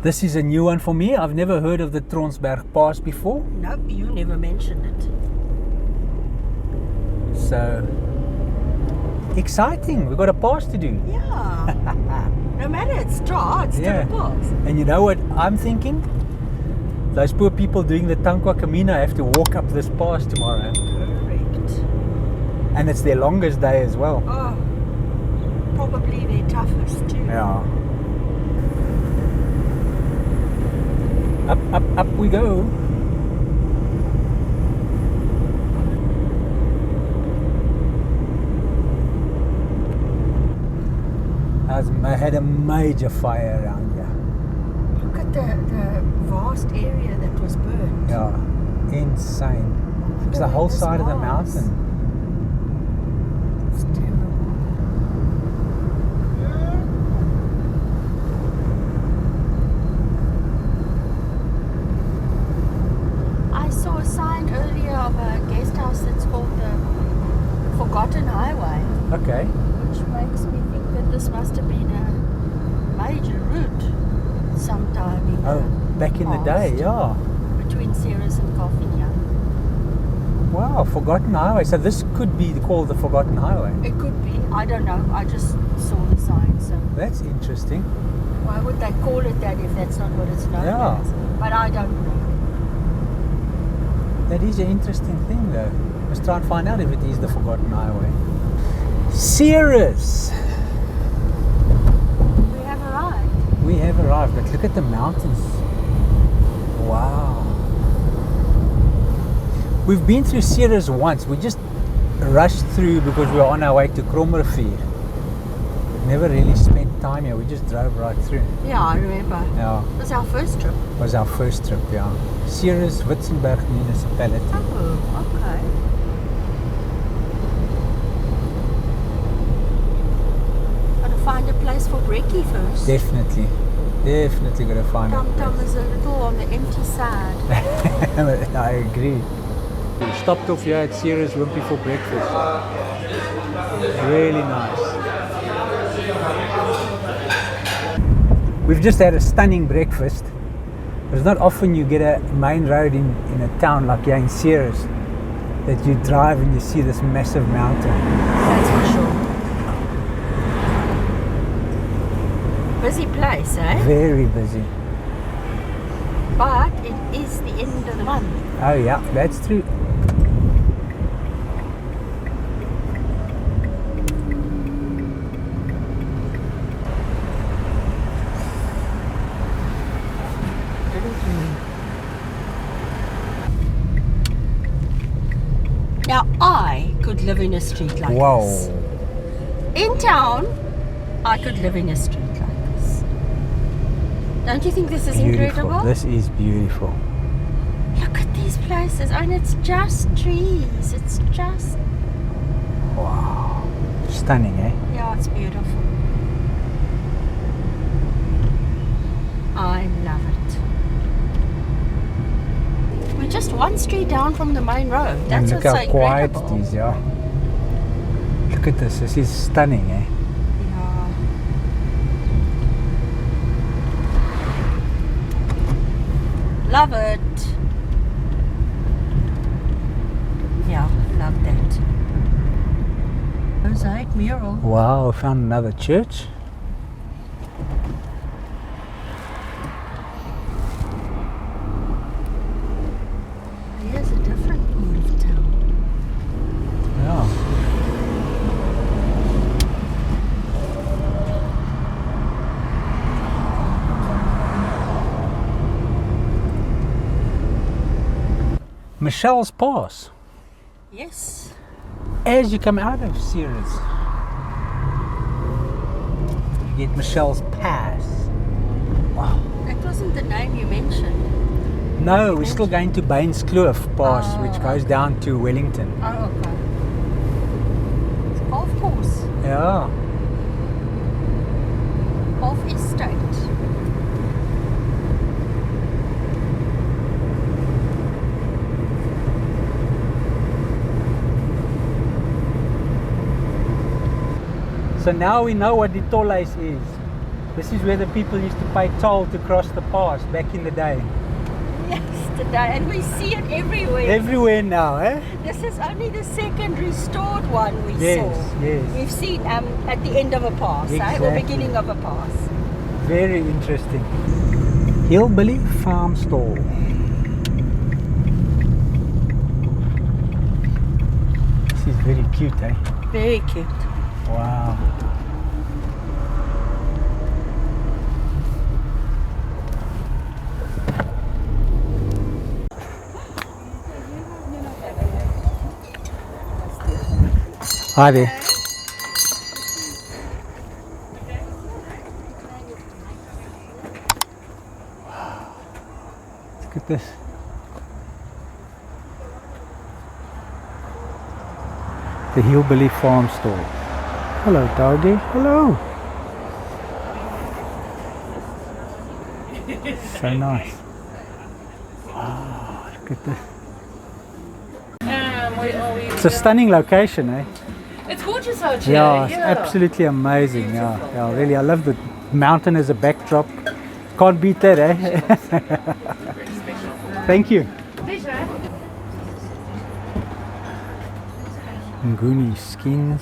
This is a new one for me. I've never heard of the Tronsberg Pass before. Nope, you never mentioned it. So exciting. We've got a pass to do. Yeah. No matter it's dry, it's still a pass. And you know what I'm thinking? Those poor people doing the Tankwa Camino have to walk up this pass tomorrow. Correct. And it's their longest day as well. Oh, probably their toughest too. Yeah. Up we go. I had a major fire around here. Look at the vast area that was burned. Yeah, insane. It's the whole side of the mountain. It's terrible. I saw a sign earlier of a guest house that's called the Forgotten Highway. Okay. Which makes me think that this must have been a major route sometime in back in the day, yeah. between Ceres and Coffin. Wow, Forgotten Highway. So this could be called the Forgotten Highway. It could be. I don't know. I just saw the sign. So That's interesting. why would they call it that if that's not what it's known as? But I don't know. That is an interesting thing, though. Let's try and find out if it is the Forgotten Highway. Ceres! We have arrived. We have arrived, but look at the mountains. Wow. We've been through Ceres once. We just rushed through because we were on our way to Kromrivier. Never really spent time here. We just drove right through. Yeah, I remember. Yeah. It was our first trip. It was our first trip, yeah. Ceres, Witzenberg municipality. Oh, okay. Gotta find a place for brekkie first. Definitely gotta find Tom it. Tom is a little on the empty side. I agree. We stopped off here at Ceres Wimpy for breakfast. Really nice. We've just had a stunning breakfast. It's not often you get a main road in a town like here in Ceres that you drive and you see this massive mountain. That's for sure. Busy place, eh? Very busy. But it is the end of the month. Oh yeah, that's true. Now I could live in a street like this. In town, I could live in a street like this. Don't you think this is incredible? This is beautiful. Look at these places, and it's just trees. It's just... Wow. Stunning, eh? Yeah, it's beautiful. I love it. We're just one street down from the main road. That's and look what's how so quiet incredible. it is, yeah. Look at this. This is stunning, eh? Yeah. Love it. Yeah, love that. Mosaic mural. Wow, I found another church. Here's a different part of town. Yeah. Michelle's Pass. Yes. As you come out of Ceres, you get Michelle's Pass. Wow. That wasn't the name you mentioned. No, we're still going to Baines Kloof Pass, Oh. which goes down to Wellington. Oh, okay. It's golf course. Yeah. Golf estate. So now we know what the Tollhuis is. This is where the people used to pay toll to cross the pass back in the day. Yesterday, and we see it everywhere. Everywhere now, eh? This is only the second restored one we Yes, saw. yes. We've seen at the end of a pass, or Exactly. beginning of a pass. Very interesting. Hillbilly Farm Stall. This is very cute, eh? Very cute. Wow. Hi there. Look at this. The Hillbilly Farm Stall. Hello, doggy. Hello. So nice. Wow, look at this. It's a stunning location, eh? It's gorgeous out here. Yeah, it's absolutely amazing. Yeah, really. I love the mountain as a backdrop. Can't beat that, eh? Thank you. Pleasure. Nguni skins.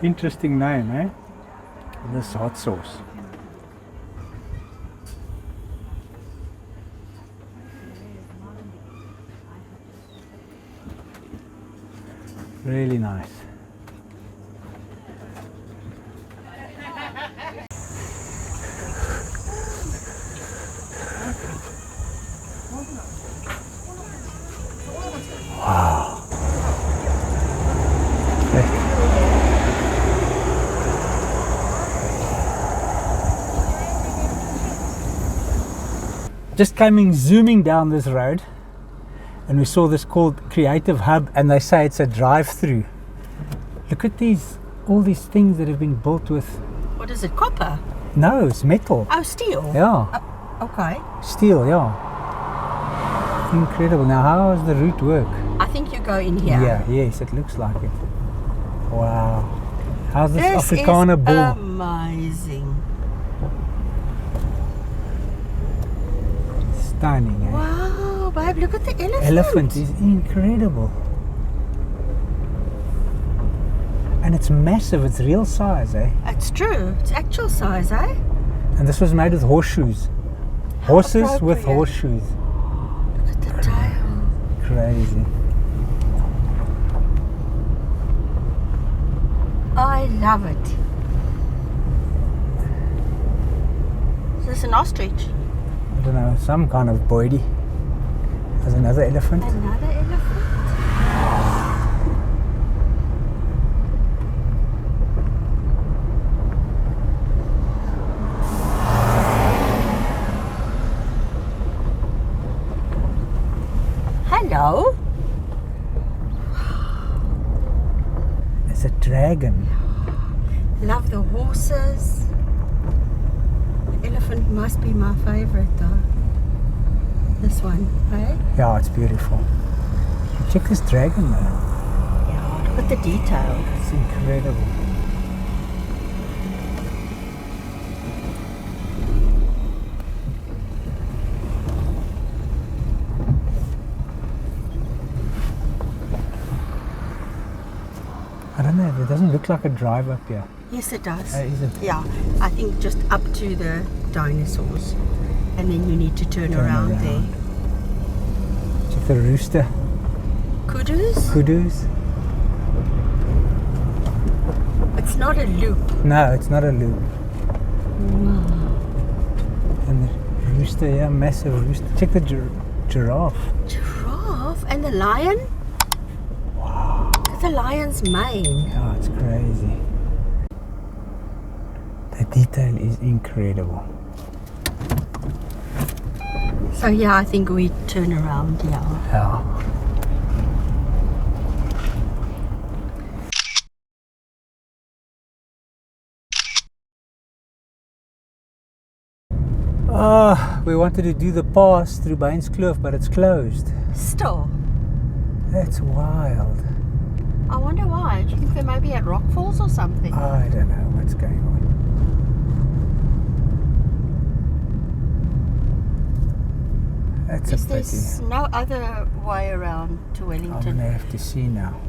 Interesting name, eh? This hot sauce. Really nice. Wow. Just coming zooming down this road, and we saw this called Creative Hub, and they say it's a drive-through. Look at all these things that have been built with. What is it? Copper? No, it's metal. Oh, steel. Yeah, Okay. steel. Yeah. Incredible. Now, how does the route work? I think you go in here. Yeah. Yes, it looks like it. Wow. How's this This Afrikaner is bull? amazing. Stunning, eh? Wow, babe, look at the elephant. Elephant is incredible. And it's massive, it's real size, eh? It's true. It's actual size, eh? And this was made with horseshoes. Horses with appropriate. horseshoes. Look at the tail. Crazy. I love it. Is this an ostrich? I don't know, some kind of boydie. There's another elephant. Another elephant? Hello? It's a dragon. Love the horses. The elephant must be my favorite though. This one, right? Yeah, it's beautiful. Check this dragon though. Yeah, look at the detail. It's incredible. I don't know, it doesn't look like a drive up here. Yes, it does. Is it? Yeah, I think just up to the dinosaurs. And then you need to turn around there. Check the rooster. Kudus? Kudus. It's not a loop. No, it's not a loop. Wow. And the rooster, yeah, massive rooster. Check the giraffe. Giraffe and the lion? Wow. Look at the lion's mane. Yeah, it's crazy. The detail is incredible. So yeah, I think we turn around, yeah. Yeah. Oh, we wanted to do the pass through Baines Kloof, but it's closed. Still. That's wild. I wonder why. Do you think they may be at Rockfalls or something? I don't know what's going on. That's a pity. There's no other way around to I'm Wellington. going to have to see now.